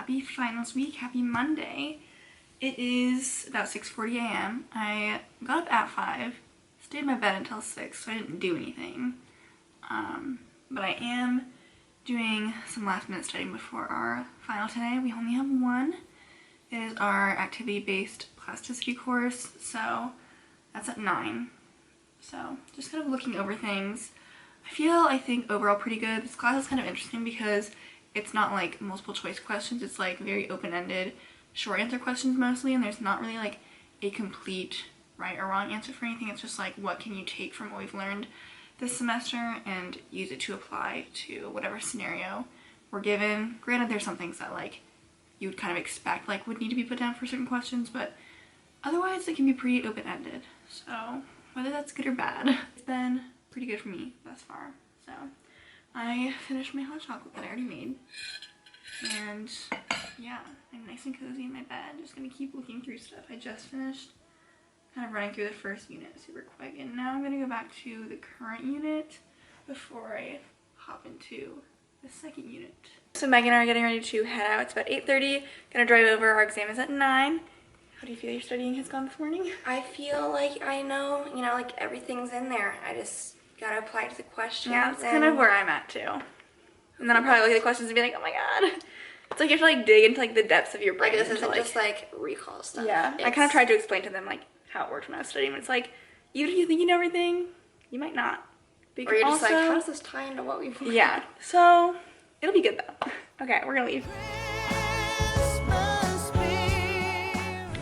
happy finals week, happy Monday. It is about 6:40 a.m. I got up at 5, stayed in my bed until 6, so I didn't do anything. But I am doing some last minute studying before our final today. We only have one. It is our activity-based plasticity course, so that's at 9. So just kind of looking over things. I think overall pretty good. This class is kind of interesting because it's not like multiple choice questions. It's like very open-ended, short answer questions mostly, and there's not really like a complete right or wrong answer for anything. It's just like, what can you take from what we've learned this semester and use it to apply to whatever scenario we're given. Granted, there's some things that like you would kind of expect like would need to be put down for certain questions, but otherwise it can be pretty open-ended. So whether that's good or bad, it's been pretty good for me thus far. So I finished my hot chocolate that I already made, and yeah, I'm nice and cozy in my bed, just gonna keep looking through stuff. I just finished kind of running through the first unit super quick, and now I'm gonna go back to the current unit before I hop into the second unit. So Megan and I are getting ready to head out. It's about 8:30. Gonna drive over. Our exam is at 9. How do you feel your studying has gone this morning? I feel like I know, like everything's in there. I just gotta apply it to the questions. Yeah, that's kind of where I'm at too. And then I'll probably look at the questions and be like, oh my god. It's like you have to like dig into like the depths of your brain. Like this isn't just like recall stuff. Yeah, I kind of tried to explain to them like how it worked when I was studying. But it's like, even if you think you know everything, you might not. Or you're just like, how does this tie into what we've learned? Yeah, so it'll be good though. Okay, we're gonna leave.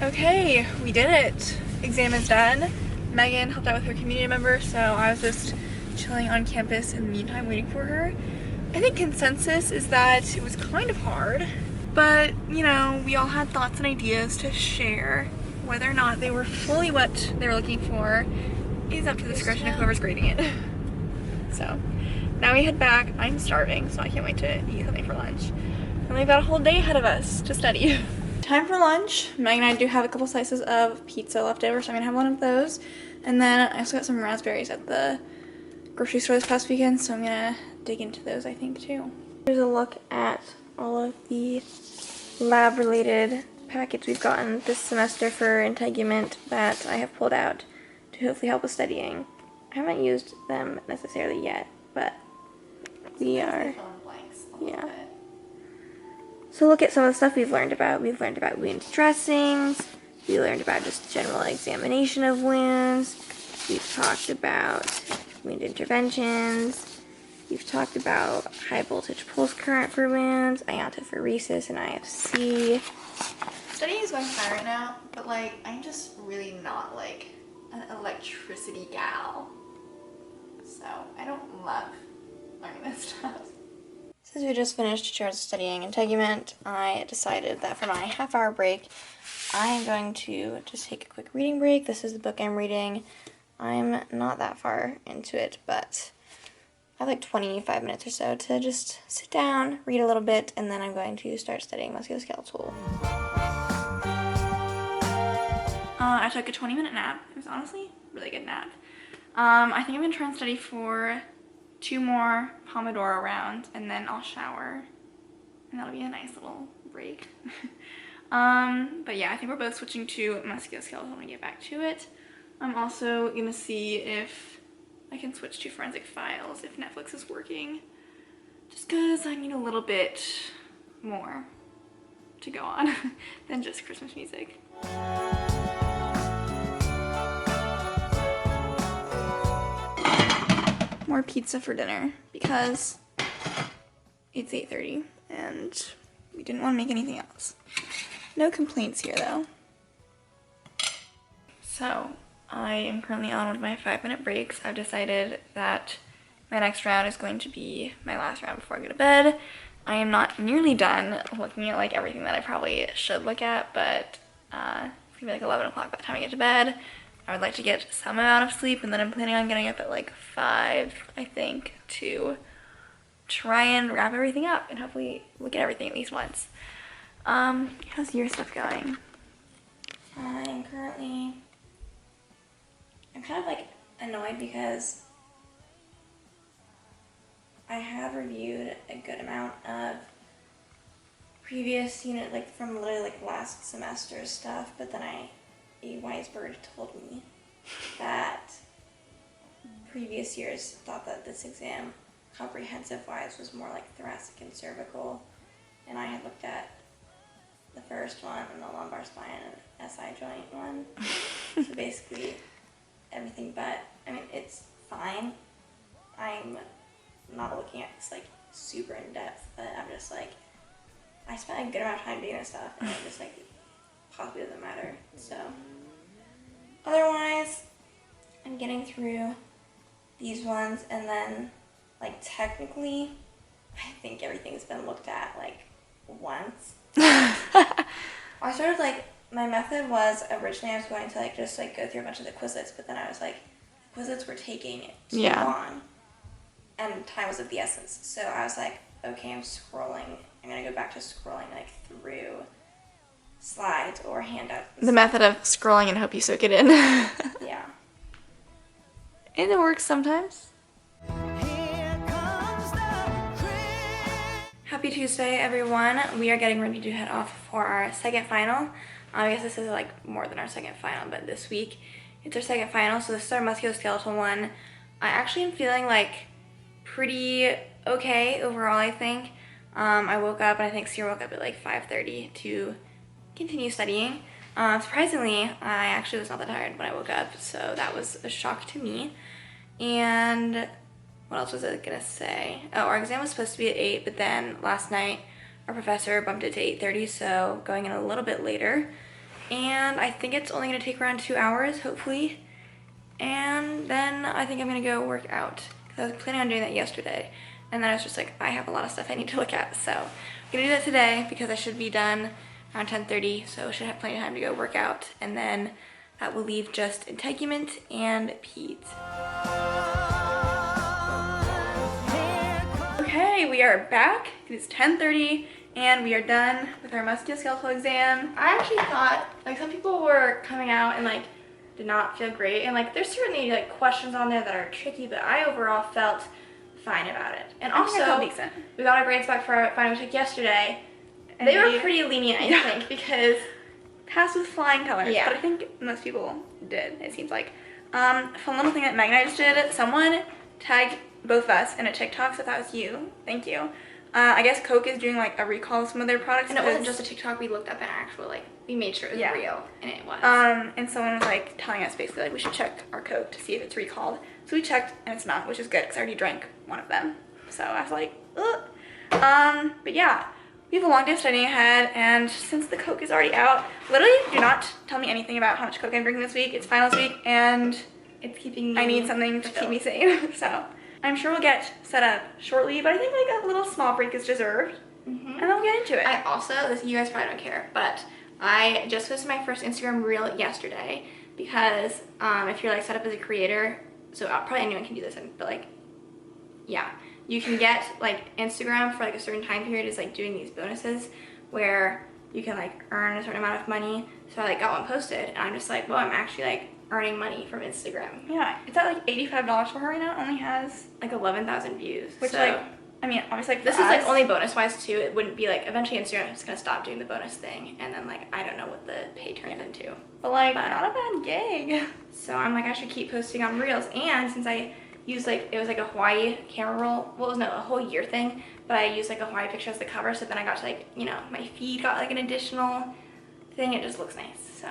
Okay, we did it. Exam is done. Megan helped out with her community member, so I was just chilling on campus in the meantime waiting for her. I think consensus is that it was kind of hard, but we all had thoughts and ideas to share. Whether or not they were fully what they were looking for is up to the discretion of whoever's grading it. So now we head back. I'm starving, so I can't wait to eat something for lunch. And we've got a whole day ahead of us to study. Time for lunch. Megan and I do have a couple slices of pizza left over, so I'm gonna have one of those. And then I also got some raspberries at the grocery store this past weekend, so I'm gonna dig into those, I think, too. Here's a look at all of the lab-related packets we've gotten this semester for integument that I have pulled out to hopefully help with studying. I haven't used them necessarily yet, but we are, yeah. So look at some of the stuff we've learned about. We've learned about wound dressings. We learned about just general examination of wounds. We've talked about wound interventions. We've talked about high voltage pulse current for wounds, iontophoresis and IFC. Studying is going fine right now, but like I'm just really not like an electricity gal. So I don't love learning this stuff. Since we just finished 2 hours of studying integument, I decided that for my half-hour break, I'm going to just take a quick reading break. This is the book I'm reading. I'm not that far into it, but I have like 25 minutes or so to just sit down, read a little bit, and then I'm going to start studying musculoskeletal. I took a 20-minute nap. It was honestly a really good nap. I think I'm going to try and study for 2 more Pomodoro rounds, and then I'll shower, and that'll be a nice little break. But yeah, I think we're both switching to musculoskeletal when we get back to it. I'm also going to see if I can switch to forensic files if Netflix is working, just because I need a little bit more to go on than just Christmas music. More pizza for dinner because it's 8:30 and we didn't want to make anything else. No complaints here though. So I am currently on one of my 5-minute breaks. I've decided that my next round is going to be my last round before I go to bed. I am not nearly done looking at like everything that I probably should look at, but it's gonna be like 11 o'clock by the time I get to bed. I would like to get some amount of sleep, and then I'm planning on getting up at like 5, I think, to try and wrap everything up and hopefully look at everything at least once. How's your stuff going? I'm kind of like annoyed because I have reviewed a good amount of previous unit, like from literally like last semester's stuff, but then a wise bird told me that previous years thought that this exam, comprehensive-wise, was more like thoracic and cervical, and I had looked at the first one and the lumbar spine and SI joint one. So basically everything but, I mean, it's fine. I'm not looking at this like super in depth, but I'm just like, I spent a good amount of time doing this stuff, and it just like possibly doesn't matter. So otherwise, I'm getting through these ones, and then like technically, I think everything's been looked at like once. I started like, my method was originally I was going to like just like go through a bunch of the Quizlets, but then I was like, the Quizlets were taking too long, and time was of the essence. So I was like, okay, I'm gonna go back to scrolling like through slides or handouts. The method of scrolling and hope you soak it in. Yeah. And it works sometimes. Happy Tuesday, everyone. We are getting ready to head off for our second final. I guess this is like more than our second final, but this week it's our second final. So this is our musculoskeletal one. I actually am feeling like pretty okay overall, I think. I woke up, and I think Sierra woke up at like 5:30 to continue studying. Surprisingly, I actually was not that tired when I woke up, so that was a shock to me. And what else was I gonna say? Oh, our exam was supposed to be at 8, but then last night our professor bumped it to 8:30, so going in a little bit later. And I think it's only gonna take around 2 hours, hopefully. And then I think I'm gonna go work out, because I was planning on doing that yesterday. And then I was just like, I have a lot of stuff I need to look at, so I'm gonna do that today because I should be done around 10:30, so I should have plenty of time to go work out. And then that will leave just integument and peds. Okay, we are back. It is 10:30 and we are done with our musculoskeletal exam. I actually thought, like, some people were coming out and like did not feel great, and like there's certainly like questions on there that are tricky, but I overall felt fine about it. And also, we got our grades back for our final we took yesterday. And they were pretty lenient, I think, because passed with flying colors. Yeah. But I think most people did, it seems like. Fun little thing that Megan and I just did, someone tagged both of us in a TikTok, so that was you. Thank you. I guess Coke is doing like a recall of some of their products. And it wasn't just a TikTok, we looked up an actual, like, we made sure it was real, and it was. And someone was like telling us basically like we should check our Coke to see if it's recalled. So we checked and it's not, which is good because I already drank one of them. So I was like, ugh. But yeah, we have a long day of studying ahead, and since the Coke is already out, literally do not tell me anything about how much Coke I'm drinking this week. It's finals week and it's keeping me I need something to keep me sane. So I'm sure we'll get set up shortly, but I think like a little small break is deserved. And then we'll get into it. I also, you guys probably don't care, but I just posted my first Instagram reel yesterday because if you're like set up as a creator, so probably anyone can do this, but like, yeah, you can get like Instagram for like a certain time period is like doing these bonuses where you can like earn a certain amount of money. So I like got one posted, and I'm just like, well, I'm actually like earning money from Instagram. Yeah, it's at like $85 for her right now. It only has like 11,000 views. Which so, like, I mean, obviously like this is like only bonus wise too. It wouldn't be like, eventually Instagram is gonna stop doing the bonus thing, and then like I don't know what the pay turns into. But like, not a bad gig. So I'm like, I should keep posting on reels, and since I used like, it was like a Hawaii camera roll, well, it was a whole year thing, but I used like a Hawaii picture as the cover, so then I got to like, you know, my feed got like an additional thing. It just looks nice. So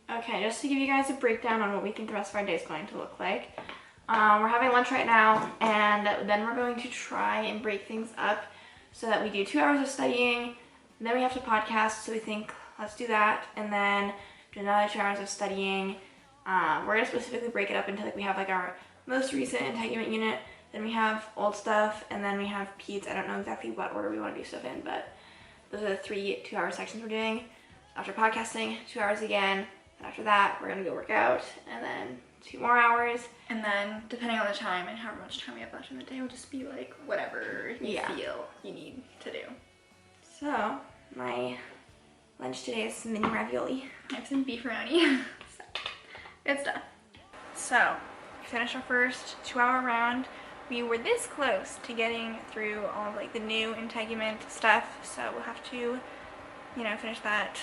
okay, just to give you guys a breakdown on what we think the rest of our day is going to look like. We're having lunch right now, and then we're going to try and break things up so that we do 2 hours of studying, and then we have to podcast, so we think let's do that, and then do another 2 hours of studying. We're going to specifically break it up into like, we have like our most recent integument unit, then we have old stuff, and then we have peds. I don't know exactly what order we want to do stuff in, but those are the 3 2-hour sections we're doing. After podcasting, 2 hours again, and after that we're going to go work out, and then 2 more hours, and then depending on the time and however much time we have left in the day, will just be like whatever you feel you need to do. So my lunch today is some mini ravioli. I have some beefaroni. So it's done. So we finished our first 2-hour round we were this close to getting through all of like the new integument stuff, so we'll have to, you know, finish that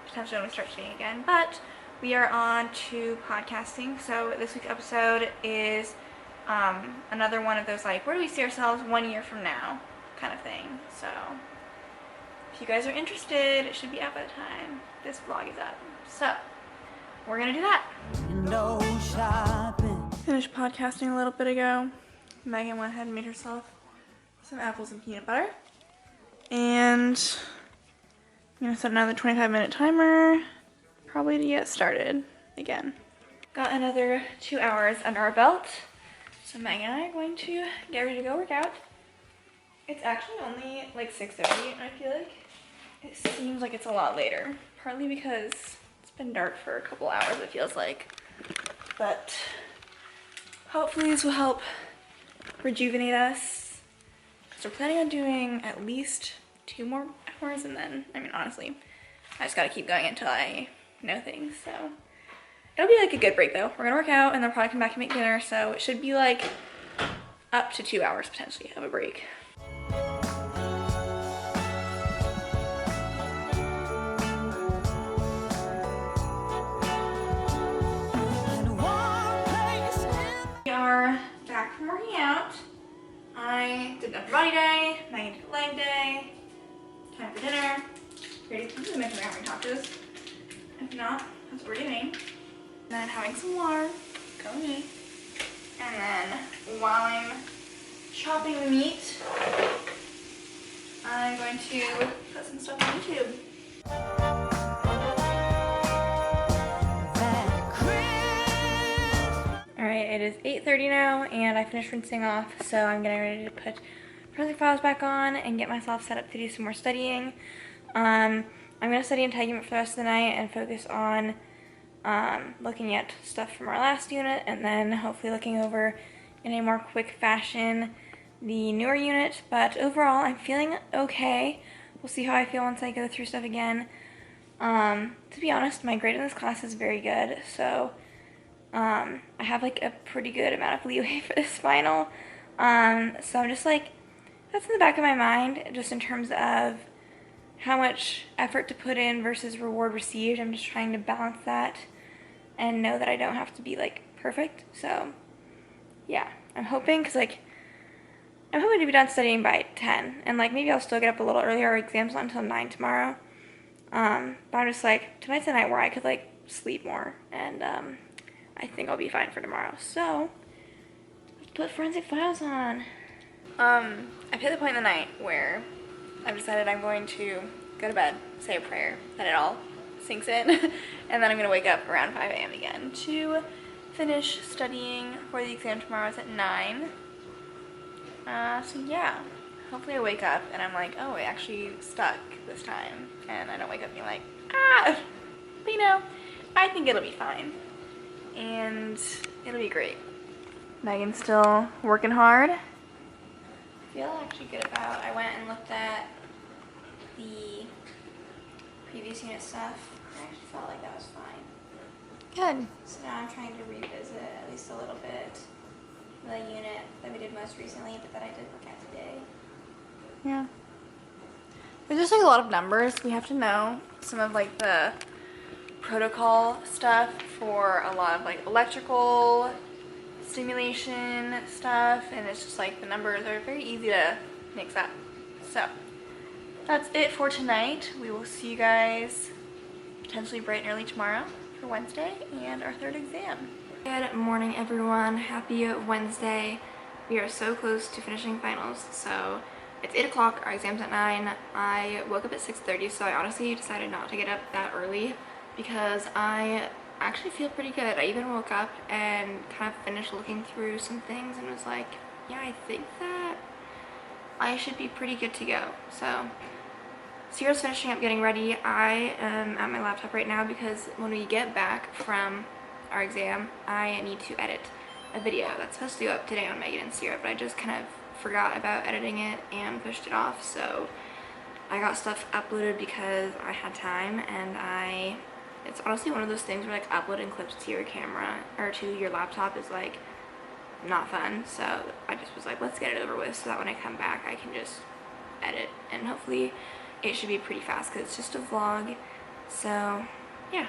potentially when we start studying again. But we are on to podcasting, so this week's episode is another one of those like, where do we see ourselves 1 year from now kind of thing. So if you guys are interested, it should be out by the time this vlog is up. So we're gonna do that. Finished podcasting a little bit ago. Megan went ahead and made herself some apples and peanut butter. And I'm gonna set another 25-minute timer, probably to get started again. Got another 2 hours under our belt. So Megan and I are going to get ready to go work out. It's actually only like 6:30, and I feel like it seems like it's a lot later. Partly because it's been dark for a couple hours, it feels like. But hopefully this will help rejuvenate us. So we're planning on doing at least 2 more hours, and then, I mean, honestly, I just gotta keep going until I know things, so. It'll be like a good break though. We're gonna work out and then probably come back and make dinner, so it should be like up to 2 hours potentially of a break. We are back from working out. I did upper body day, Megan did leg day, time for dinner. Ready to mention how many tacos. If not, that's what we're doing. Then having some water, go me. And then while I'm chopping the meat, I'm going to put some stuff on YouTube. Alright, it is 8:30 now, and I finished rinsing off, so I'm getting ready to put forensic files back on and get myself set up to do some more studying. I'm going to study integument for the rest of the night and focus on looking at stuff from our last unit, and then hopefully looking over in a more quick fashion the newer unit. But overall, I'm feeling okay. We'll see how I feel once I go through stuff again. To be honest, my grade in this class is very good, so I have like a pretty good amount of leeway for this final. So I'm just like, that's in the back of my mind, just in terms of how much effort to put in versus reward received. I'm just trying to balance that and know that I don't have to be like perfect. So yeah, I'm hoping, because like I'm hoping to be done studying by 10, and like maybe I'll still get up a little earlier. Our exam's not until 9 tomorrow. But I'm just like, tonight's the night where I could like sleep more, and I think I'll be fine for tomorrow. So let's put forensic files on. I've hit the point in the night where I've decided I'm going to go to bed, say a prayer, that it all sinks in, and then I'm going to wake up around 5 a.m. again to finish studying for the exam tomorrow. It's at 9. So yeah, hopefully I wake up and I'm like, oh, it actually stuck this time, and I don't wake up being like, ah! But you know, I think it'll be fine, and it'll be great. Megan's still working hard. I feel actually good about, I went and looked at the previous unit stuff. I actually felt like that was fine. Good. So now I'm trying to revisit at least a little bit the unit that we did most recently, but that I did look at today. Yeah. There's just like a lot of numbers. We have to know some of like the protocol stuff for a lot of like electrical stimulation stuff, and it's just like the numbers are very easy to mix up. So that's it for tonight. We will see you guys potentially bright and early tomorrow for Wednesday and our 3rd exam. Good morning, everyone. Happy Wednesday. We are so close to finishing finals. So it's 8 o'clock, our exam's at 9. I woke up at 6:30, so I honestly decided not to get up that early because I actually feel pretty good. I even woke up and kind of finished looking through some things and was like, yeah, I think that I should be pretty good to go. So Sierra's finishing up getting ready. I am at my laptop right now because when we get back from our exam, I need to edit a video that's supposed to go up today on Megan and Sierra, but I just kind of forgot about editing it and pushed it off. So I got stuff uploaded because I had time, and it's honestly one of those things where like uploading clips to your camera or to your laptop is like not fun. So I just was like, let's get it over with so that when I come back I can just edit, and hopefully it should be pretty fast because it's just a vlog. So yeah.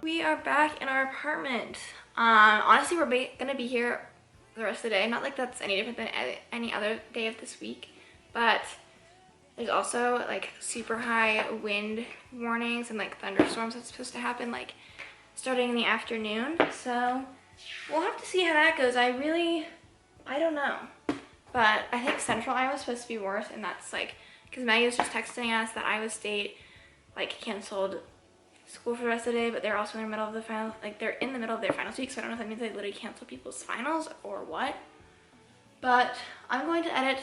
We are back in our apartment. Honestly, we're gonna be here the rest of the day. Not like that's any different than any other day of this week, but there's also like super high wind warnings and like thunderstorms that's supposed to happen like starting in the afternoon. So we'll have to see how that goes. I don't know. But I think Central Iowa is supposed to be worse, and that's like, because Maggie was just texting us that Iowa State like canceled school for the rest of the day, but they're also in the middle of the final, like they're in the middle of their finals week, so I don't know if that means they literally cancel people's finals or what. But I'm going to edit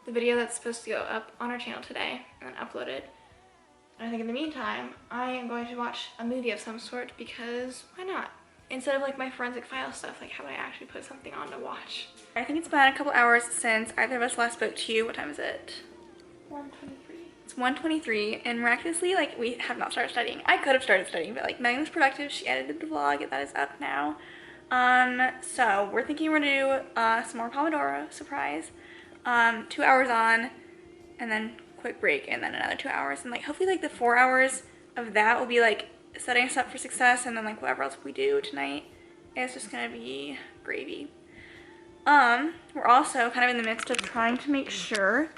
the video that's supposed to go up on our channel today and then upload it. And I think in the meantime, I am going to watch a movie of some sort, because why not? Instead of like my forensic file stuff, like how would I actually put something on to watch? I think it's been a couple hours since either of us last spoke to you. What time is it? 1:23. It's 1:23, and miraculously, like, we have not started studying. I could have started studying, but like Megan was productive. She edited the vlog, that is up now. So we're thinking we're gonna do some more Pomodoro, surprise. 2 hours on, and then quick break, and then another 2 hours, and like hopefully like the 4 hours of that will be like setting us up for success, and then like whatever else we do tonight is just gonna be gravy. We're also kind of in the midst of trying to make sure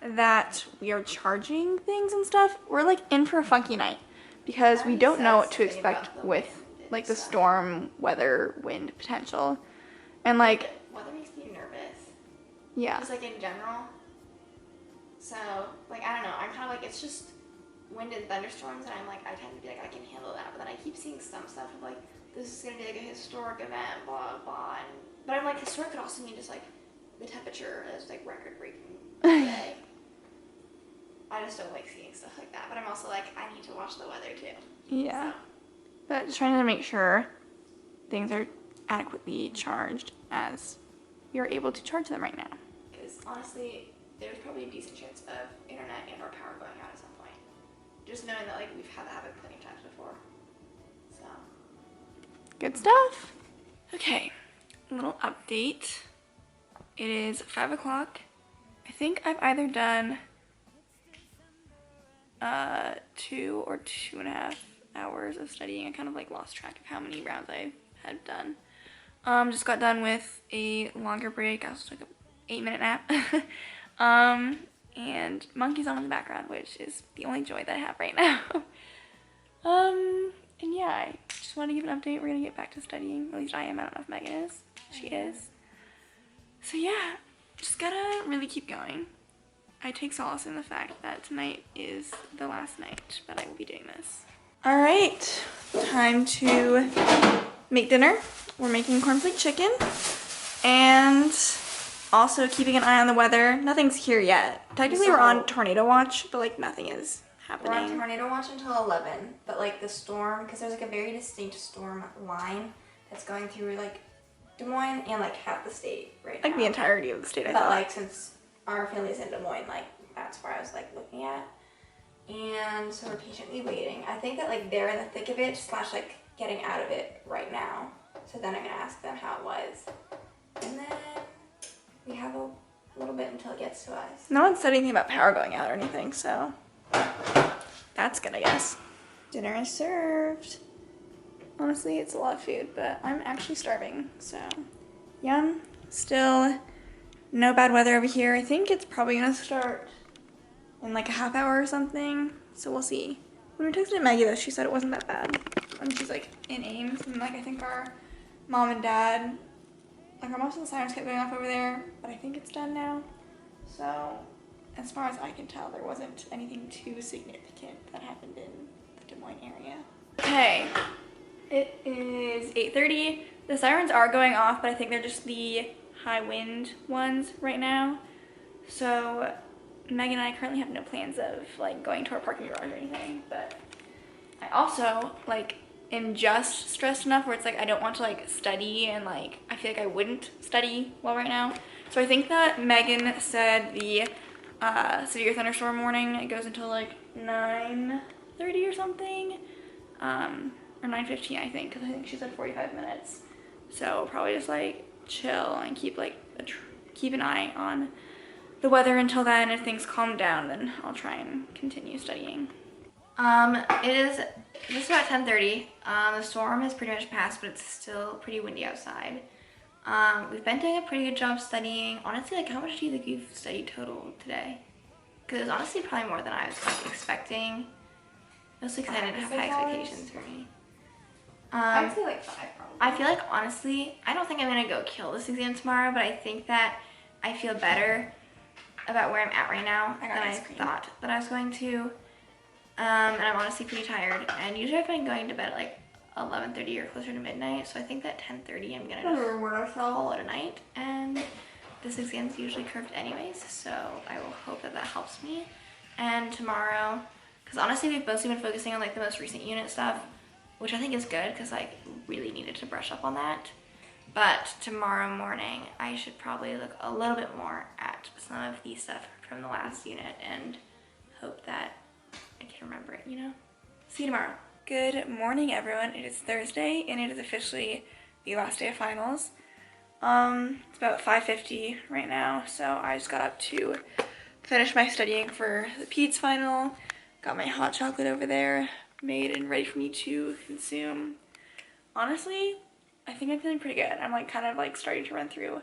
that we are charging things and stuff. We're like in for a funky night because we don't know what to expect with like the storm, weather, wind potential, and like Weather makes me nervous. yeah. Just like in general. So like I don't know. I'm kind of like, it's just wind and thunderstorms, and I'm like, I tend to be like, I can handle that. But then I keep seeing some stuff of like, this is gonna be like a historic event, blah blah. But I'm like, historic could also mean just like the temperature is like record breaking today. I just don't like seeing stuff like that. But I'm also like, I need to watch the weather too. Yeah. So. But just trying to make sure things are adequately charged as we are able to charge them right now. Because honestly, there's probably a decent chance of internet and or power going out at some point. Just knowing that like we've had that happen plenty of times before. So. Good stuff. Okay, a little update. It is 5 o'clock. I think I've either done 2 or 2.5 hours of studying. I kind of like lost track of how many rounds I had done. Just got done with a longer break. I also took an 8-minute nap. And Monkey's on in the background, which is the only joy that I have right now. And yeah, I just wanted to give an update. We're gonna get back to studying. At least I am. I don't know if Megan is. She is. So yeah, just gotta really keep going. I take solace in the fact that tonight is the last night that I will be doing this. All right, time to make dinner. We're making cornflake chicken and also keeping an eye on the weather. Nothing's here yet. Technically we're on tornado watch, but like nothing is happening. We're on tornado watch until 11, but like the storm, because there's like a very distinct storm line that's going through like Des Moines and like half the state right now. Like the entirety of the state, I But thought. like since our family's in Des Moines, like that's where I was like looking at. And so we're patiently waiting. I think that like they're in the thick of it, slash like getting out of it right now. So then I'm gonna ask them how it was. And then we have a little bit until it gets to us. No one said anything about power going out or anything, so that's good, I guess. Dinner is served. Honestly, it's a lot of food, but I'm actually starving, so yum. Still no bad weather over here. I think it's probably gonna start in like a half hour or something, so we'll see. When we texted Maggie though, she said it wasn't that bad. And she's like in Ames, and like I think our mom and dad, like our most of the sirens kept going off over there, but I think it's done now. So as far as I can tell, there wasn't anything too significant that happened in the Des Moines area. Okay, it is 8:30. The sirens are going off, but I think they're just the high wind ones right now. So Megan and I currently have no plans of like going to our parking garage or anything, but I also like am just stressed enough where it's like I don't want to like study, and like I feel like I wouldn't study well right now. So I think that Megan said the severe thunderstorm warning, it goes until like 9:30 or something. or 9:15 I think, because I think she said 45 minutes. So probably just like chill and keep like keep an eye on the weather until then. If things calm down, then I'll try and continue studying. It is just about 10:30. The storm has pretty much passed, but it's still pretty windy outside. We've been doing a pretty good job studying. Honestly, like, how much do you think you've studied total today? Because it's honestly probably more than I was like expecting. Mostly because I didn't have high expectations for me. I'd say like 5 probably. I feel like, honestly, I don't think I'm gonna go kill this exam tomorrow, but I think that I feel better about where I'm at right now than I thought that I was going to. And I'm honestly pretty tired. And usually I've been going to bed at like 11:30 or closer to midnight, so I think that 10:30 I'm gonna just call it a night. And this exam's usually curved anyways, so I will hope that that helps me. And tomorrow, because honestly we've mostly been focusing on like the most recent unit stuff, which I think is good because I really needed to brush up on that. But tomorrow morning I should probably look a little bit more at some of the stuff from the last unit and hope that I can remember it, you know? See you tomorrow. Good morning, everyone. It is Thursday, and it is officially the last day of finals. It's about 5:50 right now, so I just got up to finish my studying for the PEDS final. Got my hot chocolate over there, made and ready for me to consume. Honestly, I think I'm feeling pretty good. I'm like kind of like starting to run through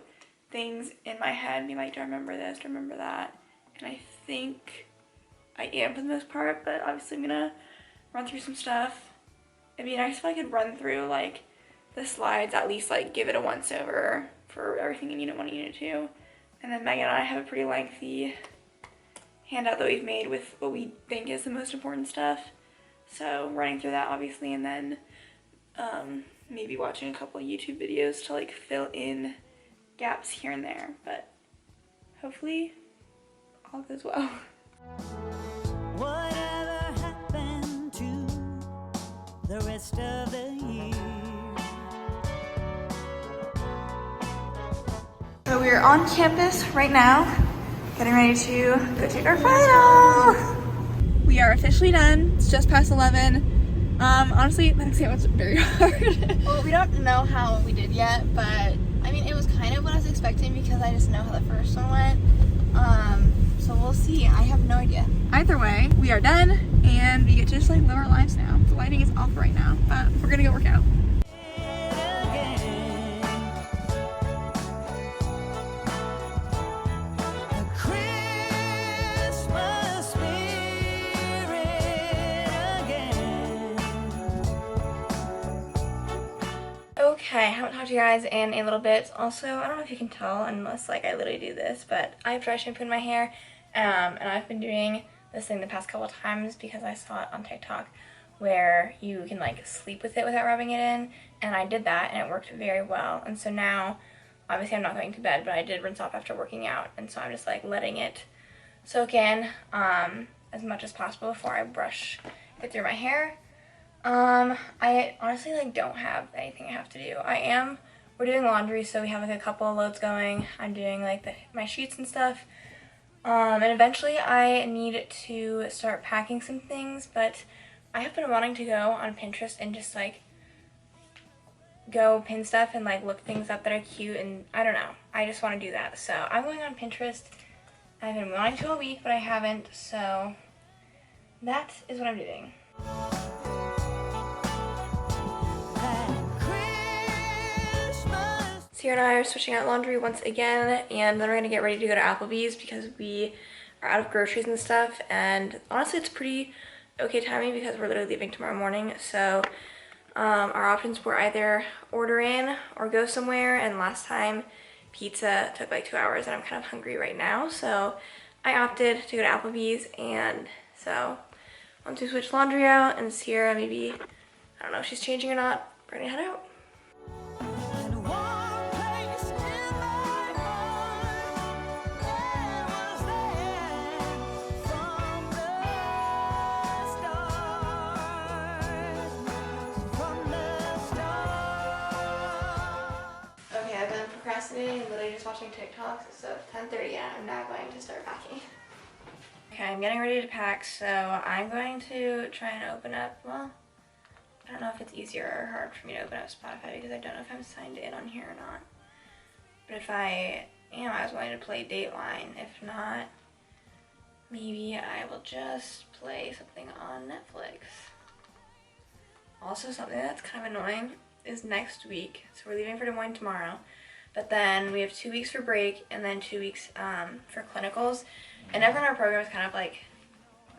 things in my head, being like, do I remember this, do I remember that? And I think I am for the most part, but obviously I'm gonna run through some stuff. It'd be nice if I could run through like the slides, at least like give it a once over for everything in Unit 1 and Unit 2. And then Megan and I have a pretty lengthy handout that we've made with what we think is the most important stuff. So running through that obviously, and then maybe watching a couple of YouTube videos to like fill in gaps here and there. But hopefully all goes well. Whatever happened to the rest of the year? So we're on campus right now, getting ready to go take our final. We are officially done. It's just past 11. Honestly, that exam was very hard. Well, we don't know how we did yet, but I mean, it was kind of what I was expecting because I just know how the first one went. So we'll see. I have no idea. Either way, we are done, and we get to just like live our lives now. The lighting is off right now, but we're gonna go work out. Okay, I haven't talked to you guys in a little bit. Also, I don't know if you can tell unless like I literally do this, but I have dry shampoo in my hair, and I've been doing this thing the past couple of times because I saw it on TikTok where you can like sleep with it without rubbing it in, and I did that and it worked very well. And so now, obviously I'm not going to bed, but I did rinse off after working out, and so I'm just like letting it soak in as much as possible before I brush it through my hair. I honestly like don't have anything I have to do. We're doing laundry, so we have like a couple of loads going. I'm doing like my sheets and stuff. And eventually I need to start packing some things, but I have been wanting to go on Pinterest and just like go pin stuff and like look things up that are cute, and I don't know. I just want to do that. So I'm going on Pinterest. I've been wanting to a week, but I haven't, so that is what I'm doing. Sierra and I are switching out laundry once again, and then we're gonna get ready to go to Applebee's because we are out of groceries and stuff. And honestly, it's pretty okay timing because we're literally leaving tomorrow morning. So our options were either order in or go somewhere, and last time pizza took like 2 hours, and I'm kind of hungry right now, so I opted to go to Applebee's. And so once we switch laundry out and Sierra maybe, I don't know if she's changing or not, we're gonna head out. Procrastinating and literally just watching TikToks, so 10:30 and I'm now going to start packing. Okay, I'm getting ready to pack, so I'm going to try and open up, well, I don't know if it's easier or hard for me to open up Spotify because I don't know if I'm signed in on here or not. But if I am, I was wanting to play Dateline. If not, maybe I will just play something on Netflix. Also, something that's kind of annoying is next week. So we're leaving for Des Moines tomorrow. But then we have 2 weeks for break and then 2 weeks for clinicals. And everyone in our program is kind of like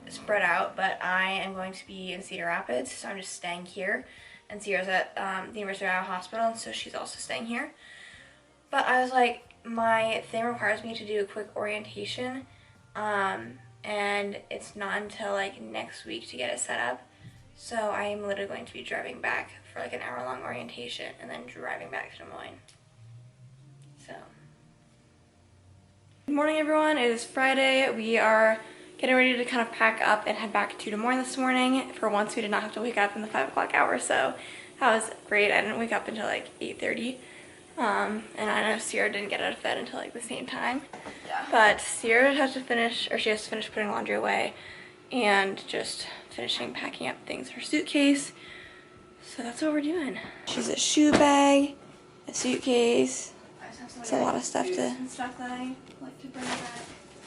spread out, but I am going to be in Cedar Rapids, so I'm just staying here. And Sierra's at the University of Iowa Hospital, and so she's also staying here. But I was like, my thing requires me to do a quick orientation, and it's not until like next week to get it set up. So I am literally going to be driving back for like an hour-long orientation and then driving back to Des Moines. So. Good morning, everyone. It is Friday. We are getting ready to kind of pack up and head back to Des Moines this morning. For once, we did not have to wake up in the 5 o'clock hour, so that was great. I didn't wake up until like 8:30. And I know Sierra didn't get out of bed until like the same time. Yeah. But Sierra has to finish, or she has to finish putting laundry away and just finishing packing up things in her suitcase. So that's what we're doing. She's a shoe bag, a suitcase. It's a lot of stuff to. Stuff that I like to bring back.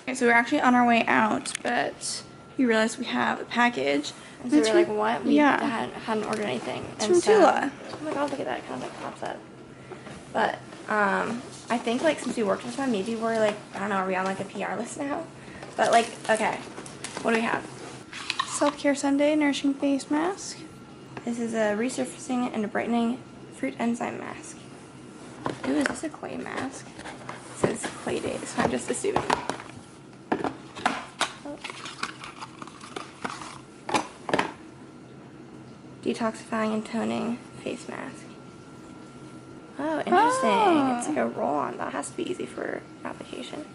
Okay, so we're actually on our way out, but we realized we have a package. And so we were like, what? We hadn't ordered anything. It's from Tula. Oh my god, look at that. It kind of like pops up. But I think like since we worked with them, maybe we're like, I don't know, are we on like a PR list now? But like, okay, what do we have? Self-Care Sunday Nourishing Face Mask. This is a resurfacing and a brightening fruit enzyme mask. Ooh, is this a clay mask? It says clay days, so I'm just assuming. Oh. Detoxifying and toning face mask. Oh, interesting. Oh. It's like a roll-on. That has to be easy for application.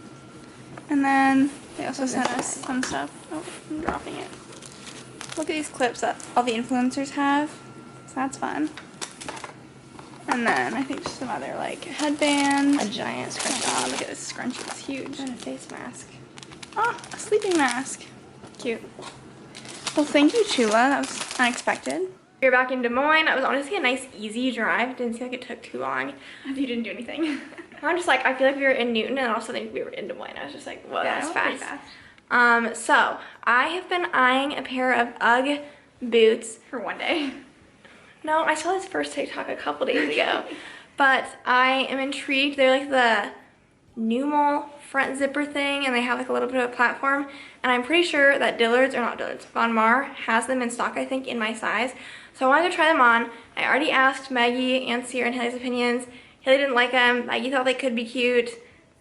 And then they also sent us some stuff. Oh, I'm dropping it. Look at these clips that all the influencers have. So that's fun. And then I think just some other like headbands. A giant scrunchie. Oh, look at this scrunchie. It's huge. And a face mask. Oh, a sleeping mask. Cute. Well, thank you, Chula. That was unexpected. We're back in Des Moines. It was honestly a nice, easy drive. Didn't seem like it took too long. You didn't do anything. I'm just like, I feel like we were in Newton and also then we were in Des Moines. I was just like, whoa, that was fast. So I have been eyeing a pair of UGG boots for one day. No, I saw this first TikTok a couple days ago, but I am intrigued. They're like the Numel front zipper thing, and they have like a little bit of a platform, and I'm pretty sure that Von Mar has them in stock, I think, in my size. So I wanted to try them on. I already asked Maggie and Sierra and Haley's opinions. Haley didn't like them. Maggie thought they could be cute.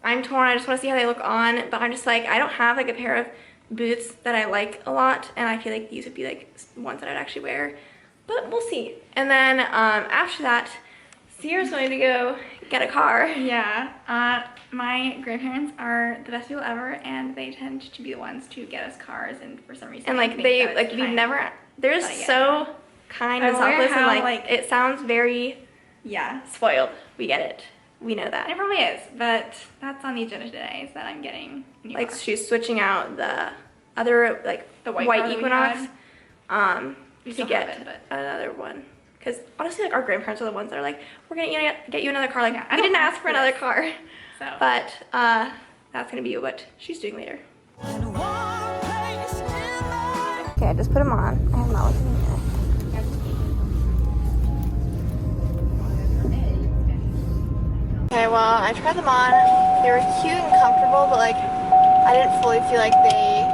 I'm torn. I just want to see how they look on, but I'm just like, I don't have like a pair of boots that I like a lot, and I feel like these would be like ones that I'd actually wear, but we'll see. And then after that, Sierra's going to go get a car. Yeah, my grandparents are the best people ever, and they tend to be the ones to get us cars, and for some reason, and like they like we've never. They're so kind and selfless, and like it sounds very spoiled. We get it. We know that. It probably is, but that's on the agenda today, is that I'm getting a new car. She's switching out the other, like, the white Equinox to get another one. Because honestly, like, our grandparents are the ones that are like, we're going to get you another car. Like, we didn't ask for another car. So. But that's going to be what she's doing later. Okay, I just put them on. I have not looked at them yet. Okay, well, I tried them on. They were cute and comfortable, but like, I didn't fully feel like I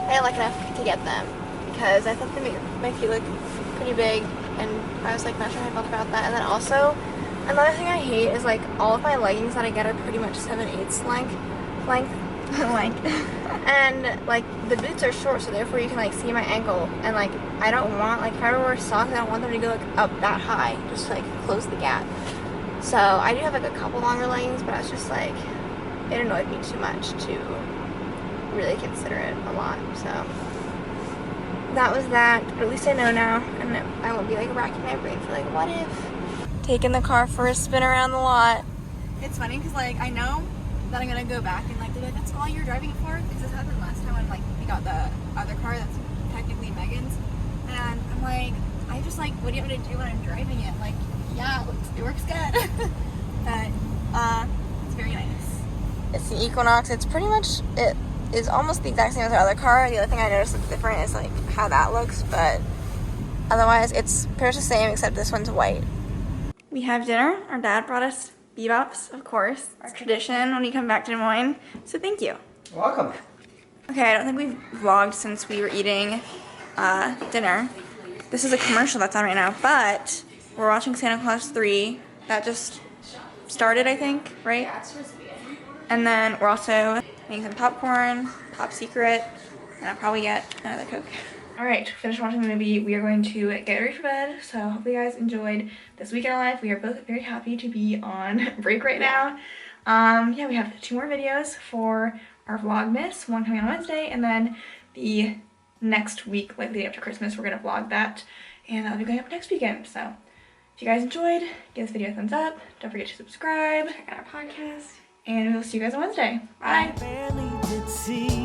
didn't like enough to get them because I thought they made my feet look pretty big, and I was like not sure how I felt about that. And then also, another thing I hate is like all of my leggings that I get are pretty much 7/8 length. And like the boots are short, so therefore you can like see my ankle, and like I don't want, like if I wear socks, I don't want them to go like up that high, just to, like close the gap. So I do have like a couple longer leggings, but I was just like, it annoyed me too much to really consider it a lot. So that was that, but at least I know now, and I won't be like racking my brain for like, what if? Taking the car for a spin around the lot. It's funny because like I know that I'm gonna go back and like they're like, that's all you're driving it for, because this happened last time when like we got the other car that's technically Megan's, and I'm like, I just like, what do you want me to do when I'm driving it? Like, yeah, it works good. But, it's very nice. It's the Equinox. It's pretty much, it is almost the exact same as our other car. The only thing I noticed that's different is like how that looks, but otherwise it's pretty much the same except this one's white. We have dinner. Our dad brought us bebops, of course. Our tradition when we come back to Des Moines. So thank you. You're welcome. Okay, I don't think we've vlogged since we were eating dinner. This is a commercial that's on right now, but we're watching Santa Claus 3. That just started, I think, right? Yeah, it's supposed to be. And then we're also making some popcorn, Pop Secret, and I'll probably get another Coke. Alright, finished watching the movie. We are going to get ready for bed, so hopefully you guys enjoyed this week in our life. We are both very happy to be on break right now. Yeah, we have 2 more videos for our Vlogmas, one coming on Wednesday, and then the next week, like the day after Christmas, we're gonna vlog that, and that'll be going up next weekend. So if you guys enjoyed, give this video a thumbs up. Don't forget to subscribe, check out our podcast, and we'll see you guys on Wednesday. Bye. I barely did see